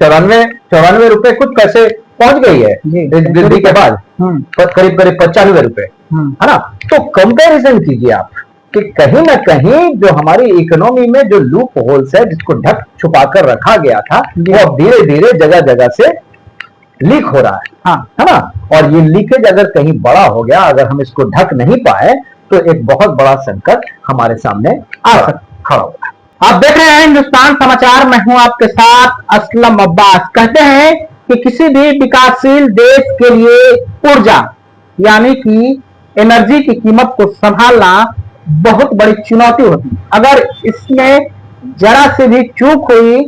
चौरानवे 94 रुपए कुछ पैसे पहुंच गई है वृद्धि के बाद, करीब करीब 95 रुपए, है ना। तो कंपैरिजन कीजिए आप कि कहीं ना कहीं जो हमारी इकोनॉमी में जो लूप होल्स है, जिसको ढक छुपा कर रखा गया था, वो अब धीरे धीरे जगह जगह से लीक हो रहा है, है ना। और ये लीकेज अगर कहीं बड़ा हो गया, अगर हम इसको ढक नहीं पाए, तो एक बहुत बड़ा संकट हमारे सामने खड़ा होगा। आप देख रहे हैं हिंदुस्तान समाचार, मैं हूं आपके साथ असलम अब्बास। कहते हैं कि किसी भी विकासशील देश के लिए ऊर्जा यानी कि एनर्जी की कीमत को संभालना बहुत बड़ी चुनौती होती है। अगर इसमें जरा से भी चूक हुई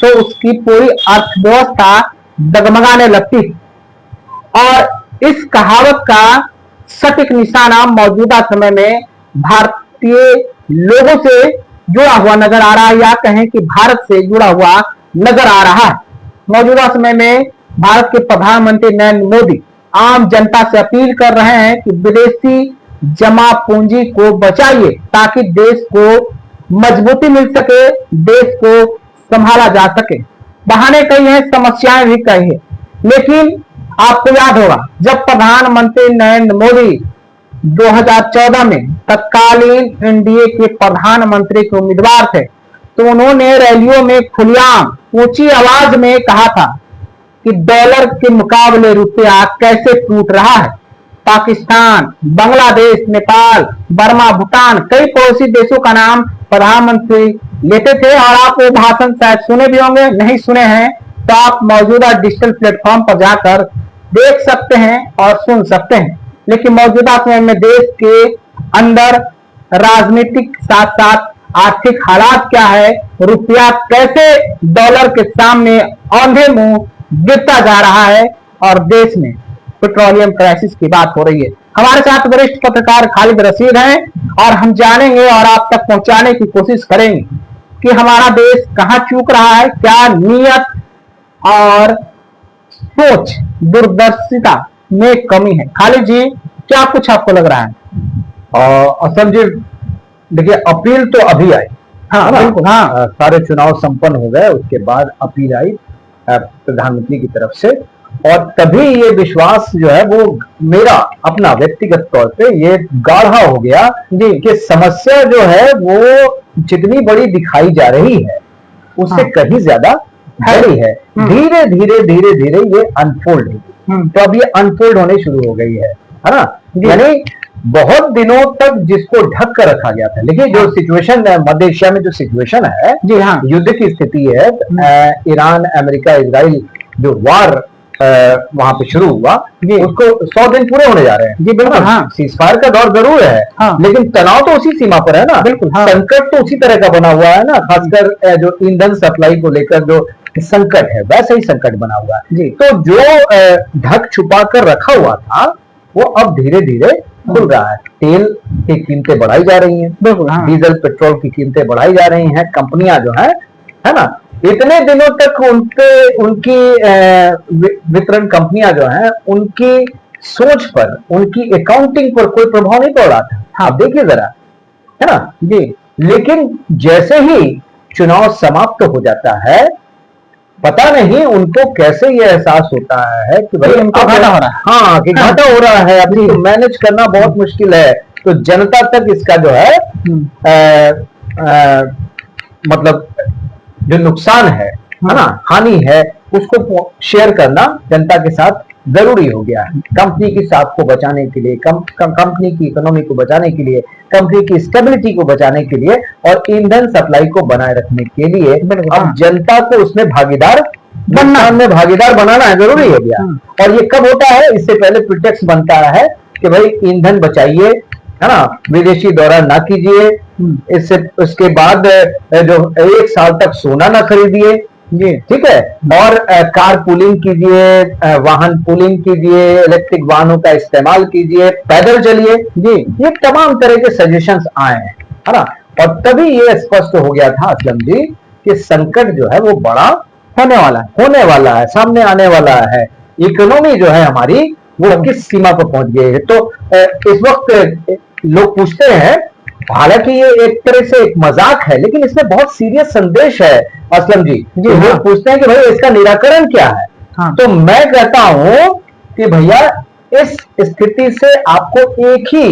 तो उसकी पूरी अर्थव्यवस्था डगमगाने लगती है। और इस कहावत का सटीक निशाना मौजूदा समय में भारतीय लोगों से जुड़ा हुआ नजर आ रहा है, या कहें कि भारत से जुड़ा हुआ नजर आ रहा है। मौजूदा समय में भारत के प्रधानमंत्री नरेंद्र मोदी आम जनता से अपील कर रहे हैं कि विदेशी जमा पूंजी को बचाइए, ताकि देश को मजबूती मिल सके, देश को संभाला जा सके। बहाने कई हैं, समस्याएं भी कई हैं, लेकिन आपको याद होगा जब प्रधानमंत्री नरेंद्र मोदी 2014 में तत्कालीन एनडीए के प्रधानमंत्री के उम्मीदवार थे, तो उन्होंने रैलियों में खुलेआम ऊंची आवाज में कहा था कि डॉलर के मुकाबले रुपया कैसे टूट रहा है। पाकिस्तान, बांग्लादेश, नेपाल, बर्मा, भूटान, कई पड़ोसी देशों का नाम प्रधानमंत्री लेते थे। और आप वो भाषण शायद सुने भी होंगे, नहीं सुने हैं तो आप मौजूदा डिजिटल प्लेटफॉर्म पर जाकर देख सकते हैं और सुन सकते हैं। लेकिन मौजूदा समय में देश के अंदर राजनीतिक साथ साथ आर्थिक हालात क्या है, रुपया कैसे डॉलर के सामने औंधे मुंह गिरता जा रहा है, और देश में पेट्रोलियम क्राइसिस की बात हो रही है। हमारे साथ वरिष्ठ पत्रकार खालिद रशीद हैं, और हम जानेंगे और आप तक पहुंचाने की कोशिश करेंगे कि हमारा देश कहां चूक रहा है, क्या नीयत और सोच दूरदर्शिता में कमी है। खालिद जी, क्या कुछ आपको लग रहा है? असम जी, देखिए, अपील तो अभी आई, हाँ बिल्कुल, हाँ, सारे चुनाव संपन्न हो गए, उसके बाद अपील आई प्रधानमंत्री की तरफ से, और तभी ये विश्वास जो है वो मेरा अपना व्यक्तिगत तौर पे ये गाढ़ा हो गया कि समस्या जो है वो जितनी बड़ी दिखाई जा रही है उससे कहीं ज्यादा बड़ी है। धीरे धीरे धीरे धीरे ये अनफोल्ड होगी, तो अब ये अनफोल्ड होने शुरू हो गई है ना। यानी बहुत दिनों तक जिसको ढक कर रखा गया था, लेकिन जो सिचुएशन मध्य एशिया में जो सिचुएशन है जी, हाँ, युद्ध की स्थिति है, ईरान, अमेरिका, इजराइल जो वार वहां पे शुरू हुआ, उसको 100 दिन पूरे होने जा रहे हैं। जी बिल्कुल, हाँ, सीजफायर का दौर जरूर है, हाँ, लेकिन तनाव तो उसी सीमा पर है ना। बिल्कुल, हाँ, संकट तो उसी तरह का बना हुआ है ना, खासकर जो ईंधन सप्लाई को लेकर जो संकट है वैसे ही संकट बना हुआ है। तो जो ढक छुपा कर रखा हुआ था वो अब धीरे धीरे खुल रहा है। तेल की कीमतें बढ़ाई जा रही हैं, बिल्कुल, हाँ, डीजल पेट्रोल की कीमतें बढ़ाई जा रही हैं। कंपनियां जो है ना, इतने दिनों तक उनकी वितरण कंपनियां जो हैं उनकी सोच पर, उनकी अकाउंटिंग पर कोई प्रभाव नहीं पड़ रहा था। हाँ, देखिए जरा, है ना जी। लेकिन जैसे ही चुनाव समाप्त हो जाता है, पता नहीं उनको कैसे ये एहसास होता है कि भाई उनको घाटा हो रहा है, हाँ, कि घाटा हो रहा है, अभी मैनेज करना बहुत मुश्किल है। तो जनता तक इसका जो है मतलब जो नुकसान है ना, हानि है, उसको शेयर करना जनता के साथ जरूरी हो गया है। कंपनी की साख को बचाने के लिए, कंपनी की इकोनॉमी को बचाने के लिए, कंपनी की स्टेबिलिटी को बचाने के लिए, और ईंधन सप्लाई को बनाए रखने के लिए अब जनता को उसमें भागीदार बनाना है, जरूरी हो गया। और ये कब होता है? इससे पहले प्रिटेक्स बनता है कि भाई ईंधन बचाइए, है ना, विदेशी दौरा ना कीजिए, इससे उसके बाद जो 1 साल तक सोना ना खरीदिए, ठीक है, और कार पूलिंग कीजिए, वाहन पूलिंग कीजिए, इलेक्ट्रिक वाहनों का इस्तेमाल कीजिए, पैदल चलिए, ये तमाम तरह के सजेशंस आए हैं, है ना। और तभी ये स्पष्ट हो गया था असलम जी कि संकट जो है वो बड़ा होने वाला है, सामने आने वाला है। इकोनॉमी जो है हमारी वो किस सीमा पर पहुंच गई है। तो इस वक्त लोग पूछते हैं हालांकि ये एक तरह से एक मजाक है, लेकिन इसमें बहुत सीरियस संदेश है असलम जी। जी हाँ। लोग पूछते हैं कि भाई इसका निराकरण क्या है। हाँ। तो मैं कहता हूं कि भैया इस स्थिति से आपको एक ही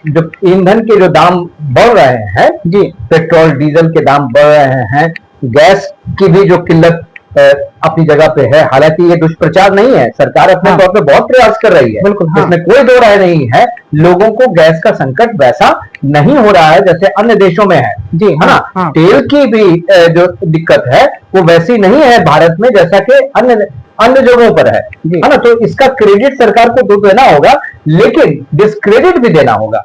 जो ईंधन के जो दाम बढ़ रहे हैं जी, पेट्रोल डीजल के दाम बढ़ रहे हैं, गैस की भी जो किल्लत अपनी जगह पे है, हालांकि ये दुष्प्रचार नहीं है, सरकार अपने हाँ। तौर पे बहुत प्रयास कर रही है, बिल्कुल, हाँ। इसमें कोई दो राय नहीं है। लोगों को गैस का संकट वैसा नहीं हो रहा है जैसे अन्य देशों में है जी, है ना। हाँ। तेल की भी जो दिक्कत है वो वैसी नहीं है भारत में जैसा कि अन्य जगहों पर है ना। तो इसका क्रेडिट सरकार को तो देना होगा, लेकिन डिस्क्रेडिट भी देना होगा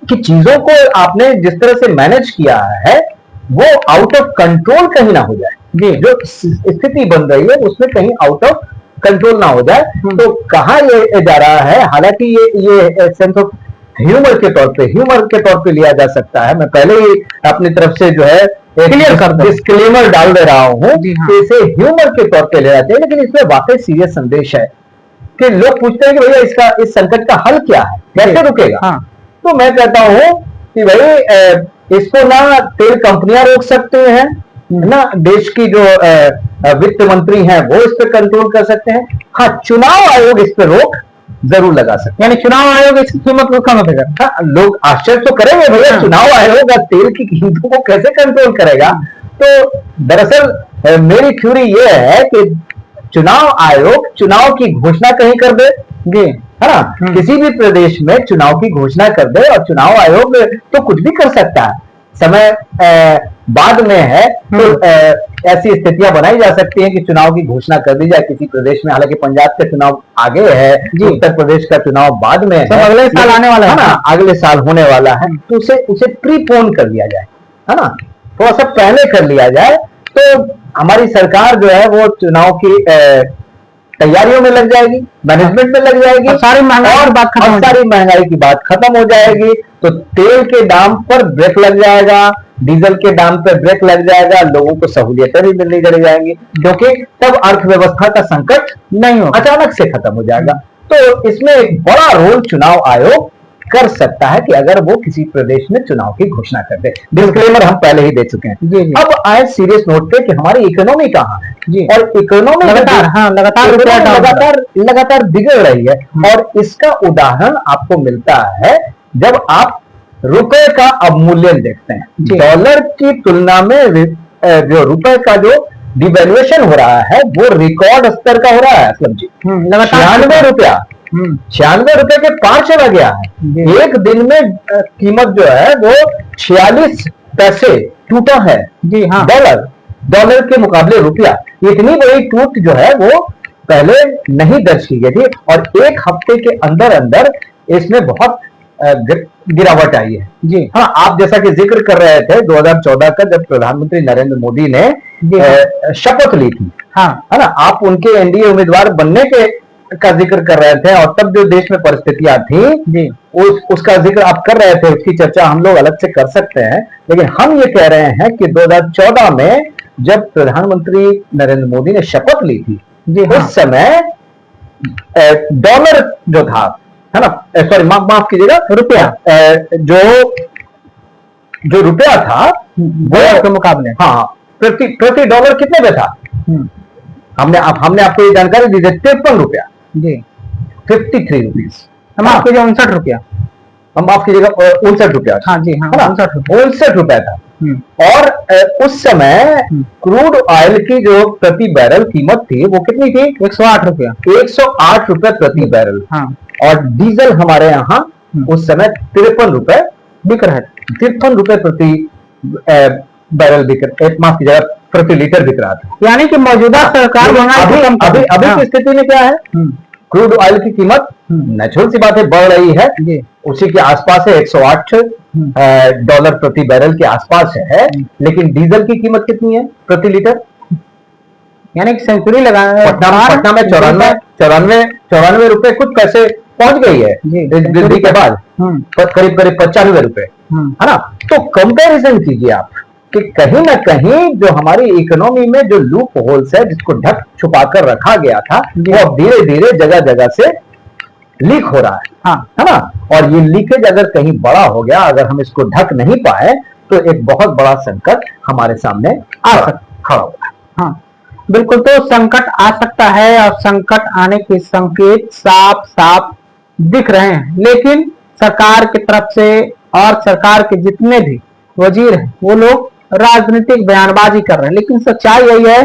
कि चीजों को आपने जिस तरह से मैनेज किया है वो आउट ऑफ कंट्रोल कहीं ना हो जाए। जो स्थिति बन रही है उसमें कहीं आउट ऑफ कंट्रोल ना हो जाए। तो कहां ये जा रहा है, हालांकि ये सेंस ऑफ ह्यूमर के तौर पे लिया जा सकता है। मैं पहले ही अपनी तरफ से जो है क्लियर कर डिस्क्लेमर डाल दे रहा हूं कि इसे ह्यूमर के तौर पे लेना चाहिए, लेकिन इसमें वाकई सीरियस संदेश है कि लोग पूछते हैं कि भैया इस संकट का हल क्या है, कैसे रुकेगा। तो मैं कहता हूं कि भाई इसको ना तेल कंपनियां रोक सकते हैं ना, देश की जो वित्त मंत्री हैं वो इस पे कंट्रोल कर सकते हैं। हाँ, चुनाव आयोग इस पे रोक जरूर लगा सकते हैं, यानी चुनाव आयोग इसकी कीमत को कम करेगा। हाँ, लोग आश्चर्य तो करेंगे भैया चुनाव आयोग तेल की कीमतों को कैसे कंट्रोल करेगा। तो दरअसल मेरी थ्योरी ये है कि चुनाव आयोग चुनाव की घोषणा कहीं कर दे, है ना, किसी भी प्रदेश में चुनाव की घोषणा कर दे, और चुनाव आयोग तो कुछ भी कर सकता है। समय बाद में है तो ऐसी स्थितियां बनाई जा सकती हैं कि चुनाव की घोषणा कर दी जाए किसी प्रदेश में। हालांकि पंजाब का चुनाव आगे है, उत्तर प्रदेश का चुनाव बाद में है, अगले साल आने वाला है ना, अगले साल होने वाला है। तो उसे प्रीपोन कर लिया जाए, है ना, थोड़ा सा पहले कर लिया जाए, तो हमारी सरकार जो है वो चुनाव की तैयारियों में लग जाएगी, मैनेजमेंट में लग जाएगी, और सारी महंगाई की बात खत्म हो जाएगी। तो तेल के दाम पर ब्रेक लग जाएगा, डीजल के दाम पर ब्रेक लग जाएगा, लोगों को सहूलियतें भी मिलनी चली जाएंगी, क्योंकि तब अर्थव्यवस्था का संकट नहीं हो, अचानक से खत्म हो जाएगा। तो इसमें एक बड़ा रोल चुनाव आयोग कर सकता है कि अगर वो किसी प्रदेश में चुनाव की घोषणा कर दे। डिस्क्लेमर हम पहले ही दे चुके हैं। अब आए सीरियस नोट पे कि हमारी इकोनॉमी कहाँ है, और इकोनॉमी लगातार बिगड़ रही है। और इसका उदाहरण आपको मिलता है जब आप रुपए का अवमूल्यन देखते हैं। डॉलर की तुलना में जो रुपए का जो डिवैल्यूएशन हो रहा है वो रिकॉर्ड स्तर का हो रहा है असलम जी। 96 रुपए के पार चला गया है। एक दिन में कीमत जो है वो 46 पैसे टूटा है। जी हाँ, डॉलर के मुकाबले रुपया, इतनी बड़ी टूट जो है वो पहले नहीं दर्ज की गई थी, और एक हफ्ते के अंदर अंदर इसमें बहुत गिरावट आई है। जी हाँ, आप जैसा कि जिक्र कर रहे थे 2014 का, जब प्रधानमंत्री नरेंद्र मोदी ने शपथ ली थी, हाँ, है ना, आप उनके एनडीए उम्मीदवार बनने का जिक्र कर रहे थे, और तब जो देश में परिस्थितियां थी उसका जिक्र आप कर रहे थे, उसकी चर्चा हम लोग अलग से कर सकते हैं। लेकिन हम ये कह रहे हैं कि 2014 में जब प्रधानमंत्री नरेंद्र मोदी ने शपथ ली थी, उस समय डॉलर जो था, है ना, सॉरी माफ कीजिएगा, रुपया, जो रुपया था डॉलर के मुकाबले, हाँ, प्रति डॉलर कितने पे था? हमने आपको ये जानकारी दी थी 53 रुपया, जी 53 रुपीज। हम आपको 59 रुपया, हम माफ कीजिएगा 59 रुपया, हाँ जी हाँ, 59 रुपया था। और उस समय क्रूड ऑयल की जो प्रति बैरल कीमत थी वो कितनी थी? 108 रुपया, 108 रुपए प्रति बैरल। हाँ। और डीजल हमारे यहाँ उस समय 53 रुपए बिक रहा है, 53 रुपए प्रति बैरल माफ कीजिएगा प्रति लीटर बिक रहा था। यानी कि मौजूदा सरकार अभी की स्थिति में क्या है, क्रूड ऑयल की कीमत नेचुरल सी बात है बढ़ रही है, उसी के आसपास है, 108 डॉलर प्रति बैरल के आसपास है। लेकिन डीजल की कीमत कितनी है प्रति लीटर? यानी कि सेंचुरी लगाना, पटना में 94 रुपए कुछ पैसे पहुंच गई है वृद्धि के बाद, करीब 95 रुपए, है ना। तो कंपैरिजन कीजिए आप कि कहीं ना कहीं जो हमारी इकोनॉमी में जो लूप होल्स है, जिसको ढक छुपा कर रखा गया था, वो अब धीरे धीरे जगह जगह से लीक हो रहा हाँ है ना। और ये लीकेज अगर कहीं बड़ा हो गया, अगर हम इसको ढक नहीं पाए, तो एक बहुत बड़ा संकट हमारे सामने खड़ा हुआ है। हाँ बिल्कुल, तो संकट आ सकता है और संकट आने के संकेत साफ साफ दिख रहे हैं, लेकिन सरकार की तरफ से और सरकार के जितने भी वजीर हैं वो लोग राजनीतिक बयानबाजी कर रहे हैं, लेकिन सच्चाई यही है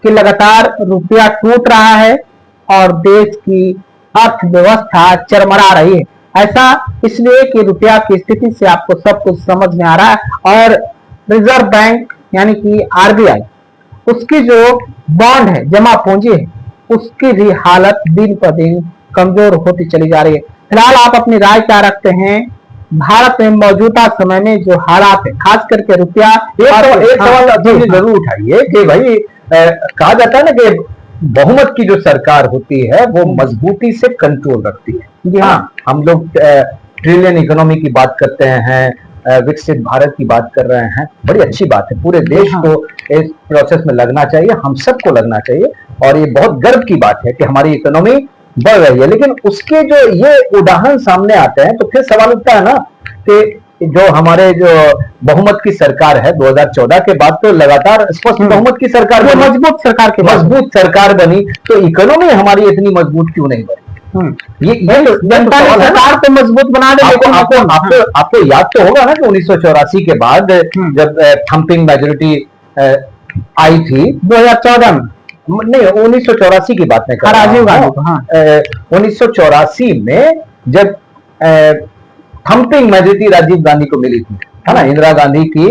कि लगातार रुपया टूट रहा है और देश की अर्थव्यवस्था चरमरा रही है। ऐसा इसलिए कि रुपया की स्थिति से आपको सब कुछ समझ में आ रहा है और रिजर्व बैंक यानी कि आरबीआई, उसकी जो बॉन्ड है, जमा पूंजी है, उसकी भी हालत दिन पर दिन कमजोर होती चली जा रही है। फिलहाल आप अपनी राय क्या रखते हैं भारत में मौजूदा समय में जो हालात है, खास करके रुपया? एक सवाल आप जरूर उठाइए कि भाई कहा जाता है ना कि बहुमत की जो सरकार होती है वो मजबूती से कंट्रोल रखती है। जी हाँ, हम लोग ट्रिलियन इकोनॉमी की बात करते हैं, विकसित भारत की बात कर रहे हैं, बड़ी अच्छी बात है। पूरे देश को इस प्रोसेस में लगना चाहिए, हम सबको लगना चाहिए, और ये बहुत गर्व की बात है कि हमारी इकोनॉमी बढ़ रही है। लेकिन उसके जो ये उदाहरण सामने आते हैं तो फिर सवाल उठता है ना कि जो हमारे जो बहुमत की सरकार है 2014 के बाद तो लगातार स्पष्ट बहुमत की सरकार बनी, मजबूत सरकार बनी, तो इकोनॉमी हमारी इतनी मजबूत क्यों नहीं बनी? ये जनता ने सरकार को मजबूत बना दे। आपको याद तो होगा ना कि 1984 के बाद जब थंपिंग मेजोरिटी आई थी 2014 में, नहीं 1984 की बात नहीं कर रहा, राजीव गांधी 1984 में जब थंपिंग मेजोरिटी राजीव गांधी को मिली थी, है ना, इंदिरा गांधी की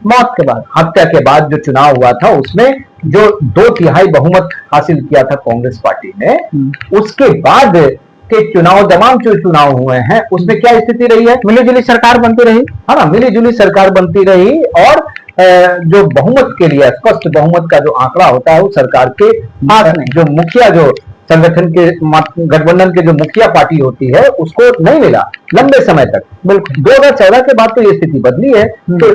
मौत के बाद, हत्या के बाद जो चुनाव हुआ था उसमें जो 2/3 बहुमत हासिल किया था कांग्रेस पार्टी ने, उसके बाद के चुनाव, तमाम जो चुनाव हुए हैं उसमें क्या स्थिति रही है? मिलीजुली सरकार बनती रही, है ना, मिलीजुली सरकार बनती रही, और जो बहुमत के लिए स्पष्ट बहुमत का जो आंकड़ा होता है वो सरकार के जो मुखिया, जो संगठन के गठबंधन के जो मुखिया पार्टी होती है उसको नहीं मिला लंबे समय तक। बिल्कुल 2014 के बाद तो ये स्थिति बदली है, तो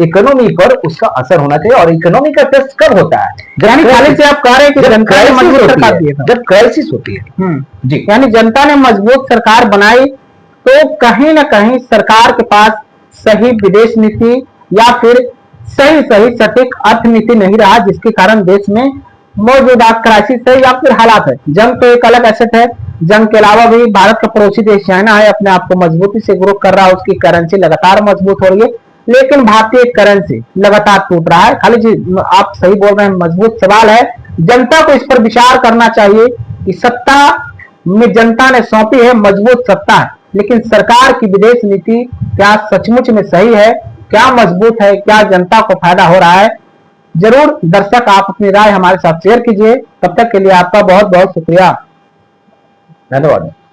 इकोनॉमी पर उसका असर होना चाहिए। और इकोनॉमी का टेस्ट कब होता है? यानी खाली से आप कह रहे हैं कि जनता ने मजबूत सरकार दी है, जब क्राइसिस होती है। जी, यानी जनता ने मजबूत सरकार बनाई तो कहीं ना कहीं सरकार के पास सही विदेश नीति या फिर सही सटीक अर्थनीति नहीं रहा, जिसके कारण देश में मौजूदा क्राइसिस है या फिर हालात है। जंग तो एक अलग एसेट है, जंग के अलावा भी भारत का पड़ोसी देश चाइना है, अपने आप को मजबूती से ग्रो कर रहा है, उसकी करेंसी लगातार मजबूत हो रही है, लेकिन भारतीय करेंसी लगातार टूट रहा है। खाली जी आप सही बोल रहे हैं, मजबूत सवाल है, जनता को इस पर विचार करना चाहिए कि सत्ता में जनता ने सौंपी है, मजबूत सत्ता है, लेकिन सरकार की विदेश नीति क्या सचमुच में सही है, क्या मजबूत है, क्या जनता को फायदा हो रहा है? जरूर दर्शक आप अपनी राय हमारे साथ शेयर कीजिए। तब तक के लिए आपका बहुत बहुत शुक्रिया, धन्यवाद।